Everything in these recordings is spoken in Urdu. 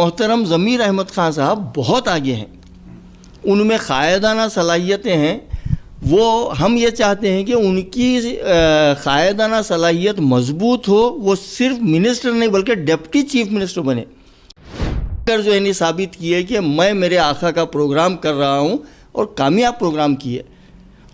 محترم ضمیر احمد خان صاحب بہت آگے ہیں، ان میں قائدانہ صلاحیتیں ہیں. وہ ہم یہ چاہتے ہیں کہ ان کی قائدانہ صلاحیت مضبوط ہو، وہ صرف منسٹر نہیں بلکہ ڈپٹی چیف منسٹر بنے. اگر جو ہے ثابت کیے کہ میں میرے آقا کا پروگرام کر رہا ہوں اور کامیاب پروگرام کیے.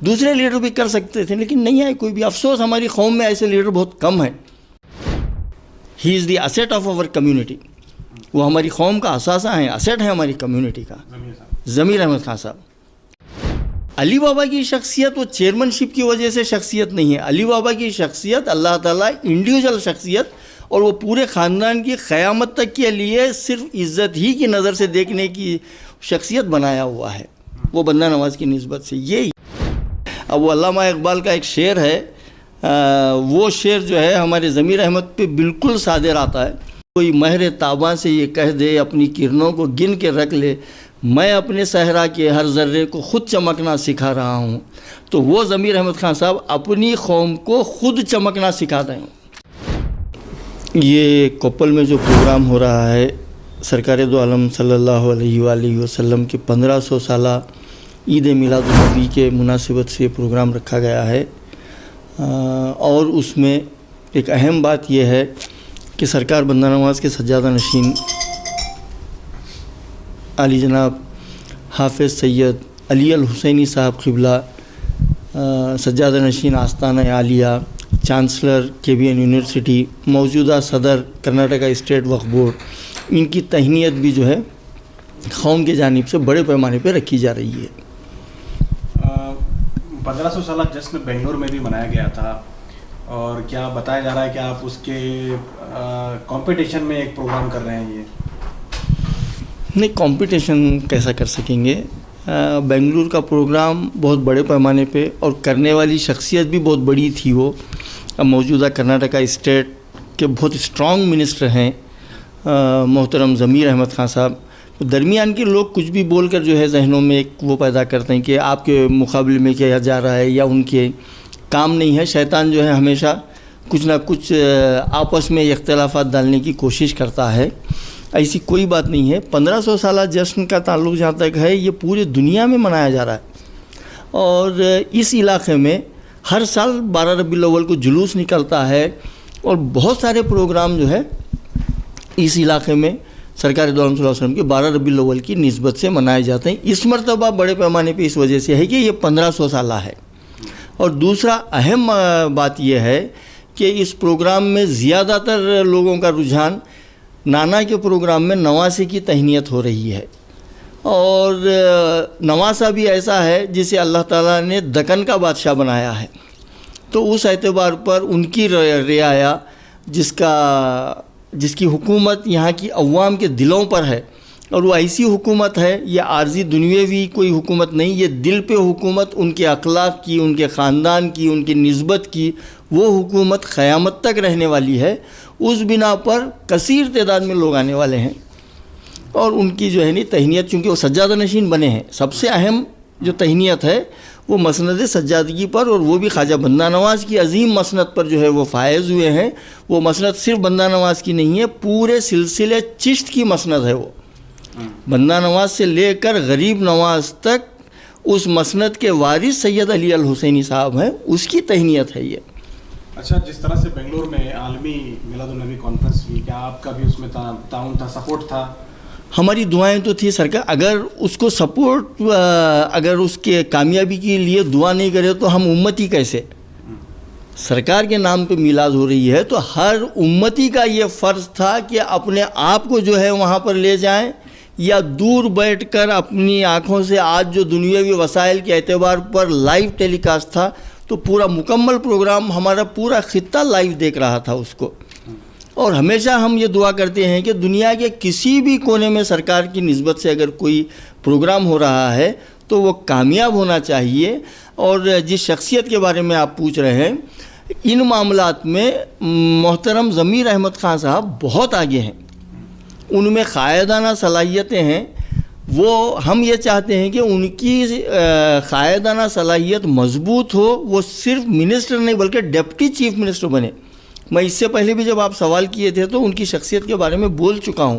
دوسرے لیڈر بھی کر سکتے تھے لیکن نہیں آئے کوئی بھی. افسوس ہماری قوم میں ایسے لیڈر بہت کم ہیں. He is the asset of our community. وہ ہماری قوم کا اثاثہ ہیں، ایسٹ ہے ہماری کمیونٹی کا. ضمیر احمد خان صاحب. علی بابا کی شخصیت وہ چیئرمین شپ کی وجہ سے شخصیت نہیں ہے. علی بابا کی شخصیت اللہ تعالیٰ انڈیویجول شخصیت اور وہ پورے خاندان کی قیامت تک کے لیے صرف عزت ہی کی نظر سے دیکھنے کی شخصیت بنایا ہوا ہے، وہ بندہ نواز کی نسبت سے. یہی اب وہ علامہ اقبال کا ایک شعر ہے، وہ شعر جو ہے ہمارے ضمیر احمد پہ بالکل صادر آتا ہے. کوئی مہر تاباں سے یہ کہہ دے اپنی کرنوں کو گن کے رکھ لے، میں اپنے صحرا کے ہر ذرے کو خود چمکنا سکھا رہا ہوں. تو وہ ضمیر احمد خان صاحب اپنی قوم کو خود چمکنا سکھا رہے ہیں. یہ کوپل میں جو پروگرام ہو رہا ہے سرکار دو عالم صلی اللہ علیہ وآلہ وسلم کی 1500 سالہ عید میلاد النبی کے مناسبت سے پروگرام رکھا گیا ہے، اور اس میں ایک اہم بات یہ ہے کہ سرکار بندہ نواز کے سجادہ نشین علی جناب حافظ سید علی الحسینی صاحب قبلہ، سجادہ نشین آستانہ عالیہ، چانسلر KBN یونیورسٹی، موجودہ صدر کرناٹکا اسٹیٹ وقف بورڈ، ان کی تہنیت بھی جو ہے قوم کی جانب سے بڑے پیمانے پہ رکھی جا رہی ہے. 1500 سالہ جشن بنگلور میں بھی منایا گیا تھا، اور کیا بتایا جا رہا ہے کہ آپ اس کے کمپٹیشن میں ایک پروگرام کر رہے ہیں؟ یہ نہیں، کمپٹیشن کیسا کر سکیں گے؟ بنگلور کا پروگرام بہت بڑے پیمانے پہ اور کرنے والی شخصیت بھی بہت بڑی تھی. وہ موجودہ کرناٹکا اسٹیٹ کے بہت اسٹرانگ منسٹر ہیں محترم ضمیر احمد خان صاحب. درمیان کے لوگ کچھ بھی بول کر جو ہے ذہنوں میں ایک وہ پیدا کرتے ہیں کہ آپ کے مقابلے میں کیا جا رہا ہے یا ان کے کام نہیں ہے. شیطان جو ہے ہمیشہ کچھ نہ کچھ آپس میں اختلافات ڈالنے کی کوشش کرتا ہے. ایسی کوئی بات نہیں ہے. 1500 سالہ جشن کا تعلق جہاں تک ہے یہ پورے دنیا میں منایا جا رہا ہے، اور اس علاقے میں ہر سال 12 ربیع الاول کو جلوس نکلتا ہے، اور بہت سارے پروگرام جو ہے اس علاقے میں سرکار دو عالم صلی اللہ علیہ وسلم کے 12 ربیع الاول کی نسبت سے منائے جاتے ہیں. اس مرتبہ بڑے پیمانے پہ اس وجہ سے ہے کہ یہ 1500 سالہ ہے. اور دوسرا اہم بات یہ ہے کہ اس پروگرام میں زیادہ تر لوگوں کا رجحان نانا کے پروگرام میں نواسے کی تہنیت ہو رہی ہے. اور نواسہ بھی ایسا ہے جسے اللہ تعالیٰ نے دکن کا بادشاہ بنایا ہے، تو اس اعتبار پر ان کی رعایا جس کی حکومت یہاں کی عوام کے دلوں پر ہے، اور وہ ایسی حکومت ہے، یہ عارضی دنیاوی کوئی حکومت نہیں، یہ دل پہ حکومت، ان کے اخلاق کی، ان کے خاندان کی، ان کی نسبت کی وہ حکومت قیامت تک رہنے والی ہے. اس بنا پر کثیر تعداد میں لوگ آنے والے ہیں، اور ان کی جو ہے تہنیت، چونکہ وہ سجادہ نشین بنے ہیں، سب سے اہم جو تہنیت ہے وہ مسند سجادگی پر، اور وہ بھی خواجہ بندہ نواز کی عظیم مسند پر جو ہے وہ فائز ہوئے ہیں. وہ مسند صرف بندہ نواز کی نہیں ہے، پورے سلسلے چشت کی مسند ہے. وہ بندہ نواز سے لے کر غریب نواز تک اس مسند کے وارث سید علی الحسینی صاحب ہیں، اس کی تہنیت ہے یہ. اچھا، جس طرح سے بنگلور میں عالمی میلاد النبی کانفرنس ہوئی، کیا آپ کا بھی اس میں تعاون تھا، سپورٹ تھا؟ ہماری دعائیں تو تھی سرکار. اگر اس کو سپورٹ، اگر اس کے کامیابی کے لیے دعا نہیں کرے تو ہم امتی کیسے؟ سرکار کے نام پہ میلاد ہو رہی ہے تو ہر امتی کا یہ فرض تھا کہ اپنے آپ کو جو ہے وہاں پر لے جائیں، یا دور بیٹھ کر اپنی آنکھوں سے. آج جو دنیاوی وسائل کے اعتبار پر لائیو ٹیلی کاسٹ تھا تو پورا مکمل پروگرام ہمارا پورا خطہ لائیو دیکھ رہا تھا اس کو. اور ہمیشہ ہم یہ دعا کرتے ہیں کہ دنیا کے کسی بھی کونے میں سرکار کی نسبت سے اگر کوئی پروگرام ہو رہا ہے تو وہ کامیاب ہونا چاہیے. اور جس شخصیت کے بارے میں آپ پوچھ رہے ہیں، ان معاملات میں محترم ضمیر احمد خان صاحب بہت آگے ہیں، ان میں قائدانہ صلاحیتیں ہیں. وہ ہم یہ چاہتے ہیں کہ ان کی قائدانہ صلاحیت مضبوط ہو، وہ صرف منسٹر نہیں بلکہ ڈپٹی چیف منسٹر بنے. میں اس سے پہلے بھی جب آپ سوال کیے تھے تو ان کی شخصیت کے بارے میں بول چکا ہوں،